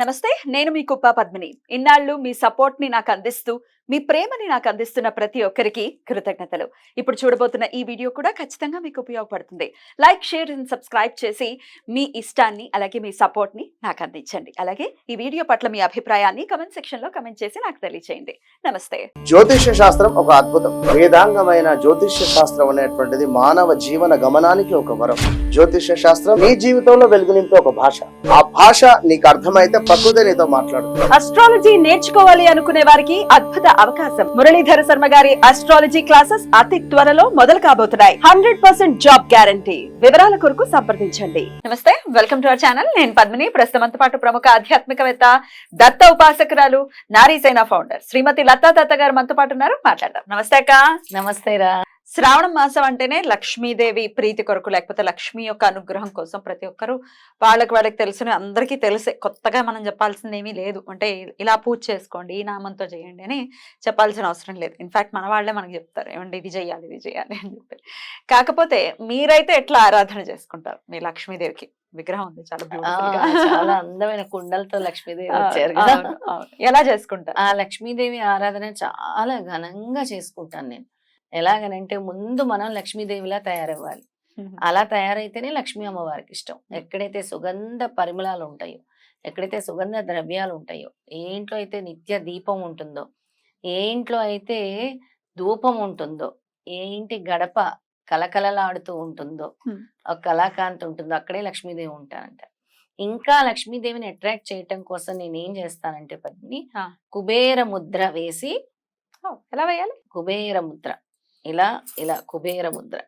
నమస్తే, నేను మీ కుప్ప పద్మిని. ఇన్నాళ్ళు మీ సపోర్ట్ ని నాకు అందిస్తూ, మీ ప్రేమని నాకు అందిస్తున్న ప్రతి ఒక్కరికి కృతజ్ఞతలు. ఇప్పుడు చూడబోతున్న ఈ వీడియో కూడా ఖచ్చితంగా మీకు ఉపయోగపడుతుంది. లైక్, షేర్ అండ్ సబ్స్క్రైబ్ చేసి మీ ఇష్టాన్ని అలాగే మీ సపోర్ట్ ని నాకు అందించండి. అలాగే ఈ వీడియో పట్ల మీ అభిప్రాయాన్ని కమెంట్ సెక్షన్ లో కమెంట్ చేసి నాకు తెలియజేయండి. నమస్తే. జ్యోతిష్య శాస్త్రం ఒక అద్భుతం. వేదాంగమైన జ్యోతిష్య శాస్త్రం అనేటువంటిది మానవ జీవన గమనానికి ఒక వరం. జ్యోతిష్య శాస్త్రం నీ జీవితంలో వెలుగునింపే ఒక భాష. ఆ భాష నీకు అర్థమైతే ప్రకృతి నీతో మాట్లాడుతుంది. అస్ట్రాలజీ నేర్చుకోవాలి అనుకునే వారికి అద్భుత అవకాశం. మురళీధర శర్మ గారి అస్ట్రాలజీ క్లాసెస్ అతి త్వరలో మొదలు కాబోతున్నాయి. 100% జాబ్ గ్యారంటీ. వివరాల కొరకు సంప్రదించండి. నమస్తే, వెల్కమ్ టు అవర్ ఛానల్. నేను పద్మిని. ప్రస్తుతంతో పాటు ప్రముఖ ఆధ్యాత్మికవేత్త, దత్త ఉపాసకురాలు, నారీసేన ఫౌండర్ శ్రీమతి లతా దత్త గారు మనతో పాటు ఉన్నారు. మాట్లాడదాం. నమస్తే అక్క. నమస్తే రా. శ్రావణ మాసం అంటేనే లక్ష్మీదేవి ప్రీతి కొరకు, లేకపోతే లక్ష్మి యొక్క అనుగ్రహం కోసం ప్రతి ఒక్కరు వాళ్ళకి తెలుసు, అందరికీ తెలిసే, కొత్తగా మనం చెప్పాల్సింది ఏమీ లేదు. అంటే ఇలా పూజ చేసుకోండి, ఈ నామంతో చేయండి అని చెప్పాల్సిన అవసరం లేదు. ఇన్ఫాక్ట్ మన వాళ్ళే మనకు చెప్తారు, ఏమంటే ఇది చేయాలి అని చెప్పి. కాకపోతే మీరైతే ఎట్లా ఆరాధన చేసుకుంటారు మీ లక్ష్మీదేవికి? విగ్రహం ఉంది, చాలా అందమైన కుండలతో లక్ష్మీదేవి వచ్చారు కదా. ఎలా చేసుకుంటారు? ఆ లక్ష్మీదేవి ఆరాధన చాలా ఘనంగా చేసుకుంటాను నేను. ఎలాగనంటే ముందు మనం లక్ష్మీదేవిలా తయారవ్వాలి. అలా తయారైతేనే లక్ష్మీ అమ్మవారికి ఇష్టం. ఎక్కడైతే సుగంధ పరిమళాలు ఉంటాయో, ఎక్కడైతే సుగంధ ద్రవ్యాలు ఉంటాయో, ఏ ఇంట్లో అయితే నిత్య దీపం ఉంటుందో, ఏ ఇంట్లో అయితే ధూపం ఉంటుందో, ఏ ఇంటి గడప కలకలలాడుతూ ఉంటుందో, ఒక కళాకాంతి ఉంటుందో, అక్కడే లక్ష్మీదేవి ఉంటారంట. ఇంకా లక్ష్మీదేవిని అట్రాక్ట్ చేయటం కోసం నేను ఏం చేస్తానంటే పద్మిని, కుబేర ముద్ర వేసి. ఎలా వేయాలి? కుబేర ముద్ర, ఇలా ఇలా కుబేర ముద్ర,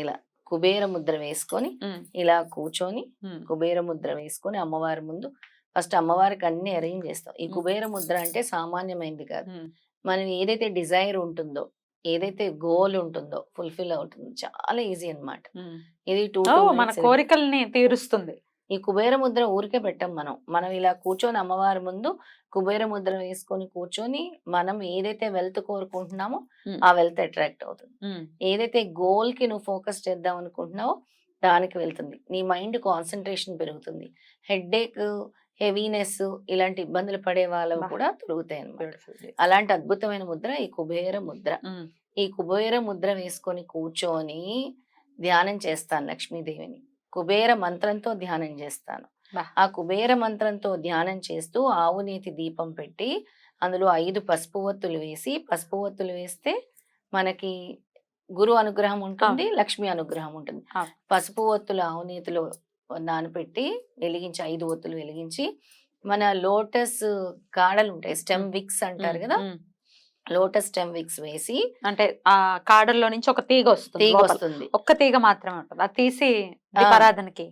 ఇలా కుబేర ముద్ర వేసుకొని ఇలా కూర్చొని కుబేర ముద్ర వేసుకొని అమ్మవారి ముందు ఫస్ట్ అమ్మవారికి అన్ని అరేంజ్ చేస్తాం. ఈ కుబేర ముద్ర అంటే సామాన్యమైంది కాదు. మనం ఏదైతే డిజైర్ ఉంటుందో, ఏదైతే గోల్ ఉంటుందో ఫుల్ఫిల్ అవుతుంది. చాలా ఈజీ అన్నమాట. ఇది మన కోరికల్ని తీరుస్తుంది. ఈ కుబేర ముద్ర ఊరికే పెట్టం. మనం ఇలా కూర్చొని అమ్మవారి ముందు కుబేర ముద్ర వేసుకొని కూర్చొని మనం ఏదైతే వెల్త్ కోరుకుంటున్నామో ఆ వెల్త్ అట్రాక్ట్ అవుతుంది. ఏదైతే గోల్ కి నువ్వు ఫోకస్ చేద్దాం అనుకుంటున్నావో దానికి వెళ్తుంది. నీ మైండ్ కాన్సన్ట్రేషన్ పెరుగుతుంది. హెడ్ఏక్, హెవీనెస్ ఇలాంటి ఇబ్బందులు పడే వాళ్ళవి కూడా తొలుగుతాయి అన్నమాట. అలాంటి అద్భుతమైన ముద్ర ఈ కుబేర ముద్ర. ఈ కుబేర ముద్ర వేసుకొని కూర్చొని ధ్యానం చేస్తాను లక్ష్మీదేవిని. కుబేర మంత్రంతో ధ్యానం చేస్తాను. ఆ కుబేర మంత్రంతో ధ్యానం చేస్తూ ఆవు నేతి దీపం పెట్టి అందులో 5 పసుపు ఒత్తులు వేసి, పసుపు ఒత్తులు వేస్తే మనకి గురు అనుగ్రహం ఉంటుంది, లక్ష్మి అనుగ్రహం ఉంటుంది. పసుపు ఒత్తులు ఆవు నేతిలో నానపెట్టి వెలిగించి 5 ఒత్తులు వెలిగించి, మన లోటస్ కాడలు ఉంటాయి, స్టెమ్ విక్స్ అంటారు కదా, లోటస్ స్టెమ్ విక్స్ వేసి, అంటే ఆ కాడల్లో నుంచి ఒక తీగ వస్తుంది. ఒక్క తీగ మాత్రమే ఉంటుంది. అది తీసి దీపారాధనకి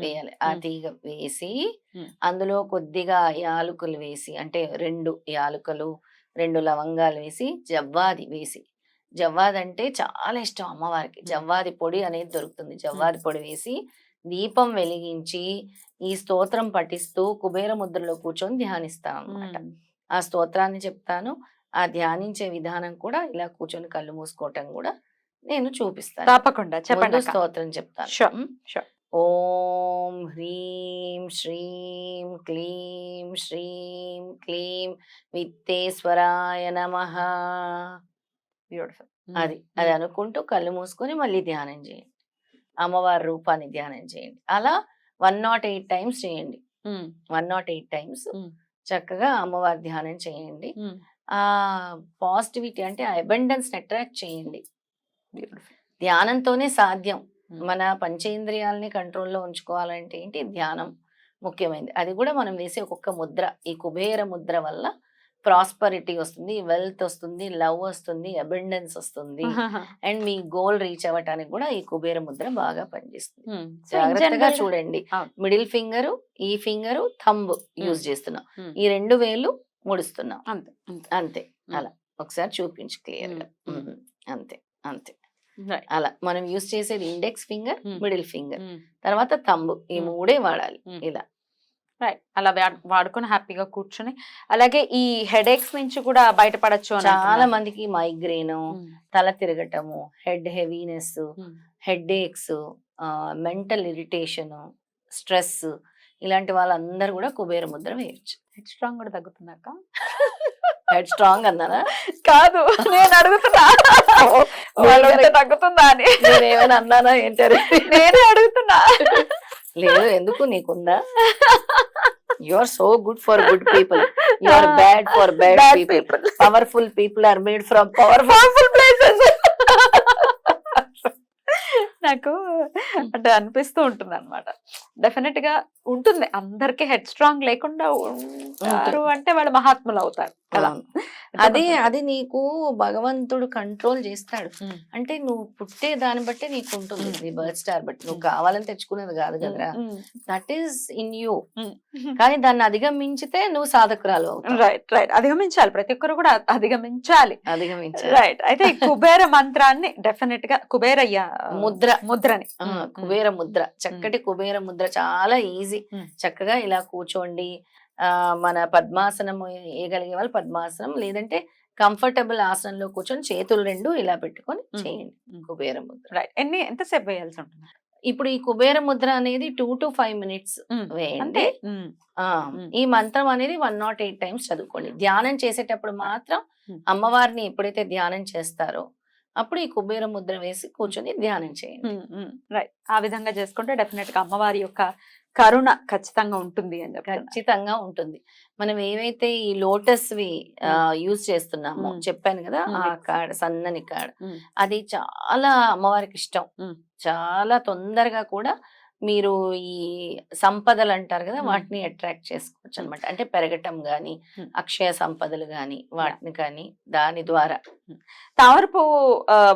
వేయాలి. ఆ తీగ వేసి అందులో కొద్దిగా యాలకులు వేసి, అంటే 2 యాలకులు 2 లవంగాలు వేసి, జవ్వాది వేసి, జవ్వాది అంటే చాలా ఇష్టం అమ్మవారికి. జవ్వాది పొడి అనేది దొరుకుతుంది. జవ్వాది పొడి వేసి దీపం వెలిగించి ఈ స్తోత్రం పఠిస్తూ కుబేర ముద్రలో కూర్చొని ధ్యానిస్తాను అన్నమాట. ఆ స్తోత్రాన్ని చెప్తాను. ఆ ధ్యానించే విధానం కూడా ఇలా కూర్చొని కళ్ళు మూసుకోవటం కూడా నేను చూపిస్తాను. తప్పకుండా చెప్పండి. స్తోత్రం చెప్తాను. ఓం హ్రీం శ్రీం క్లీం శ్రీం క్లీం విత్తేశ్వరాయ నమః. అది అనుకుంటూ కళ్ళు మూసుకొని మళ్ళీ ధ్యానం చేయండి. అమ్మవారి రూపాన్ని ధ్యానం చేయండి. అలా 108 టైమ్స్ చేయండి. 108 టైమ్స్ చక్కగా అమ్మవారి ధ్యానం చేయండి. ఆ పాజిటివిటీ అంటే ఆ అబండెన్స్ అట్రాక్ట్ చేయండి. ధ్యానంతోనే సాధ్యం. మన పంచేంద్రియాలని కంట్రోల్లో ఉంచుకోవాలంటే ఏంటి? ధ్యానం ముఖ్యమైనది. అది కూడా మనం వేసే ఒక్కొక్క ముద్ర, ఈ కుబేర ముద్ర వల్ల ప్రాస్పరిటీ వస్తుంది, వెల్త్ వస్తుంది, లవ్ వస్తుంది, అబండెన్స్ వస్తుంది. అండ్ మీ గోల్ రీచ్ అవ్వటానికి కూడా ఈ కుబేర ముద్ర బాగా పనిచేస్తుంది. జాగ్రత్తగా చూడండి. మిడిల్ ఫింగర్, ఈ ఫింగర్, థంబ్ యూజ్ చేస్తున్నాం. ఈ 2 వేలు ముడుస్తున్నాం. అంతే. అలా ఒకసారి చూపించు క్లియర్ గా. అంతే అంతే. అలా మనం యూజ్ చేసేది ఇండెక్స్ ఫింగర్, మిడిల్ ఫింగర్, తర్వాత థంబ్. ఈ 3 వాడాలి. ఇలా అలా వాడుకొని హ్యాపీగా కూర్చొని, అలాగే ఈ హెడేక్స్ నుంచి కూడా బయటపడచ్చు. చాలా మందికి మైగ్రేన్, తల తిరగటము, head heaviness, headaches, mental irritation, stress ఇలాంటి వాళ్ళందరూ కూడా కుబేర ముద్ర వేయొచ్చు. హెడ్ స్ట్రాంగ్ కూడా తగ్గుతున్నాక హెడ్ స్ట్రాంగ్ అన్నారా? కాదు, నేను అడుగుతున్నా వాళ్ళు ఉంటే తగ్గుతుందా అని. నేనేమైనా అన్నానా ఏంటారు? నేనే అడుగుతున్నా. లేదు, ఎందుకు, నీకుందా? You are so good for good people, you are bad for bad people. Powerful people are made from powerful places. నాకు అంటే అనిపిస్తూ ఉంటుంది అనమాట. డెఫినెట్ గా ఉంటుంది, అందరికి హెడ్ స్ట్రాంగ్ లేకుండా ఉంటారు అంటే వాళ్ళు మహాత్ములు అవుతారు కదా. అది నీకు భగవంతుడు కంట్రోల్ చేస్తాడు. అంటే నువ్వు పుట్టే దాన్ని బట్టే నీకు ఉంటుంది, నీ బర్త్ స్టార్ బట్టి. నువ్వు కావాలని తెచ్చుకునేది కాదు కదరా, దట్ ఈస్ ఇన్ యూ. కానీ దాన్ని అధిగమించితే నువ్వు సాధకురాలు అవుతావు. రైట్ రైట్, అధిగమించాలి, ప్రతి ఒక్కరు కూడా అధిగమించాలి. రైట్. అయితే ఈ కుబేర మంత్రాన్ని డెఫినెట్ గా కుబేరయ్య ముద్రని కుబేర ముద్ర, చక్కటి కుబేర ముద్ర చాలా ఈజీ. చక్కగా ఇలా కూర్చోండి. మన పద్మాసనం వేయగలిగే వాళ్ళు పద్మాసనం, లేదంటే కంఫర్టబుల్ ఆసనంలో కూర్చొని చేతులు రెండు ఇలా పెట్టుకొని చేయండి కుబేర ముద్ర. రైట్. ఎంతసేపు వేయాల్సి ఉంటుంది? ఇప్పుడు ఈ కుబేర ముద్ర అనేది 2 to 5 minutes వేయండి. ఈ మంత్రం అనేది 108 times చదువుకోండి. ధ్యానం చేసేటప్పుడు మాత్రం అమ్మవారిని ఎప్పుడైతే ధ్యానం చేస్తారో అప్పుడు ఈ కుబేర ముద్ర వేసి కూర్చొని ధ్యానం చేయండి. రైట్. ఆ విధంగా చేసుకుంటే డెఫినెట్ గా అమ్మవారి యొక్క కరుణ ఖచ్చితంగా ఉంటుంది అని చెప్పి. ఖచ్చితంగా ఉంటుంది. మనం ఏవైతే ఈ లోటస్ వి యూజ్ చేస్తున్నామో చెప్పాను కదా, ఆ కాడ, సన్నని కాడ, అది చాలా అమ్మవారికి ఇష్టం. చాలా తొందరగా కూడా మీరు ఈ సంపదలు అంటారు కదా, వాటిని అట్రాక్ట్ చేసుకోవచ్చు అనమాట. అంటే పెరగటం గాని, అక్షయ సంపదలు గాని, వాటిని కానీ దాని ద్వారా. తామరపు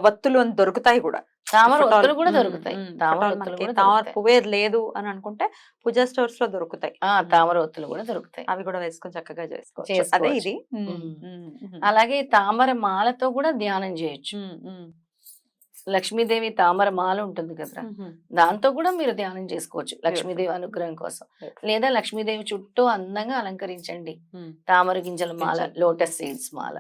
వత్తులు అని దొరుకుతాయి కూడా, తామర ఒత్తులు కూడా దొరుకుతాయి. తామర పువ్వే లేదు అని అనుకుంటే పూజా స్టోర్స్ లో దొరుకుతాయి, తామర ఒత్తులు కూడా దొరుకుతాయి. అవి కూడా వేసుకొని చక్కగా చేసుకోవచ్చు. అదే ఇది. అలాగే తామర మాలతో కూడా ధ్యానం చేయొచ్చు. లక్ష్మీదేవి తామర మాల ఉంటుంది కదా, దాంతో కూడా మీరు ధ్యానం చేసుకోవచ్చు లక్ష్మీదేవి అనుగ్రహం కోసం. లేదా లక్ష్మీదేవి చుట్టూ అందంగా అలంకరించండి తామర గింజల మాల, లోటస్ సీడ్స్ మాల,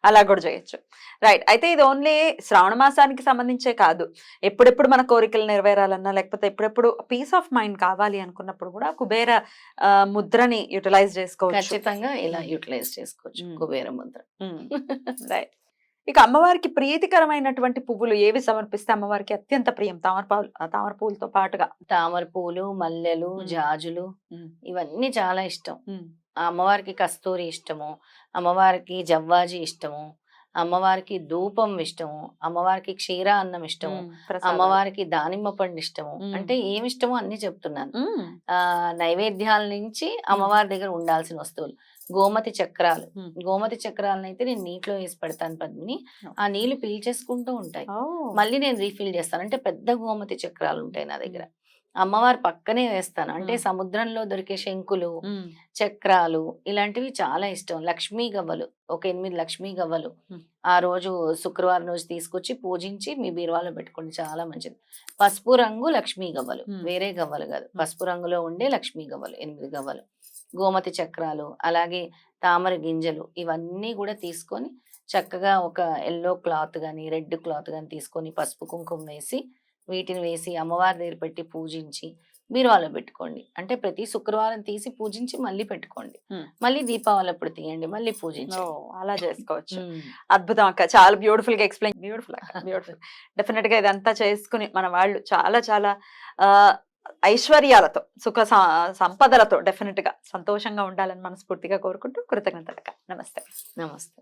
అలా కూడా చేయొచ్చు. రైట్. అయితే ఇది ఓన్లీ శ్రావణ మాసానికి సంబంధించే కాదు, ఎప్పుడెప్పుడు మన కోరికలు నెరవేరాలన్నా, లేకపోతే ఎప్పుడెప్పుడు పీస్ ఆఫ్ మైండ్ కావాలి అనుకున్నప్పుడు కూడా కుబేర ముద్రని యూటిలైజ్ చేసుకోవచ్చు. ఖచ్చితంగా ఇలా యూటిలైజ్ చేసుకోవచ్చు కుబేర ముద్ర. రైట్. ఇక అమ్మవారికి ప్రీతికరమైనటువంటి పువ్వులు ఏవి సమర్పిస్తే అమ్మవారికి అత్యంత ప్రియం? తామర పువ్వులతో పాటుగా తామర పూలు, మల్లెలు, జాజులు ఇవన్నీ చాలా ఇష్టం. అమ్మవారికి కస్తూరి ఇష్టము, అమ్మవారికి జవ్వాజి ఇష్టము, అమ్మవారికి ధూపం ఇష్టము, అమ్మవారికి క్షీర అన్నం ఇష్టము, అమ్మవారికి దానిమ్మ పండు ఇష్టము. అంటే ఏమి ఇష్టమో అన్ని చెప్తున్నాను. నైవేద్యాల నుంచి అమ్మవారి దగ్గర ఉండాల్సిన వస్తువులు. గోమతి చక్రాలు, గోమతి చక్రాలను అయితే నేను నీటిలో వేసి పెడతాను పద్మిని, ఆ నీళ్లు పీల్చేసుకుంటూ ఉంటాయి, మళ్ళీ నేను రీఫిల్ చేస్తాను. అంటే పెద్ద గోమతి చక్రాలు ఉంటాయి నా దగ్గర, అమ్మవారి పక్కనే వేస్తాను. అంటే సముద్రంలో దొరికే శంకులు, చక్రాలు ఇలాంటివి చాలా ఇష్టం. లక్ష్మీ గవ్వలు, ఒక 8 లక్ష్మీ గవ్వలు ఆ రోజు శుక్రవారం రోజు తీసుకొచ్చి పూజించి మీ బీరువాలో పెట్టుకోండి, చాలా మంచిది. పసుపు రంగు లక్ష్మీ గవ్వలు, వేరే గవ్వలు కాదు, పసుపు రంగులో ఉండే లక్ష్మీ గవ్వలు 8 గవ్వలు. గోమతి చక్రాలు, అలాగే తామర గింజలు, ఇవన్నీ కూడా తీసుకొని చక్కగా ఒక ఎల్లో క్లాత్ కానీ రెడ్ క్లాత్ కానీ తీసుకొని పసుపు కుంకుమ వేసి వీటిని వేసి అమ్మవారి దగ్గర పెట్టి పూజించి బీరువాలో పెట్టుకోండి. అంటే ప్రతి శుక్రవారం తీసి పూజించి మళ్ళీ పెట్టుకోండి, మళ్ళీ దీపావళి అప్పుడు తీయండి, మళ్ళీ పూజించి. అలా చేసుకోవచ్చు. అద్భుతం అక్క, చాలా బ్యూటిఫుల్ గా ఎక్స్ప్లెయిన్. బ్యూటిఫుల్. డెఫినెట్ గా ఇదంతా చేసుకుని మన వాళ్ళు చాలా చాలా ఐశ్వర్యాలతో, సుఖ సంపదలతో డెఫినెట్ గా సంతోషంగా ఉండాలని మనస్ఫూర్తిగా కోరుకుంటూ కృతజ్ఞతలు. నమస్తే. నమస్తే.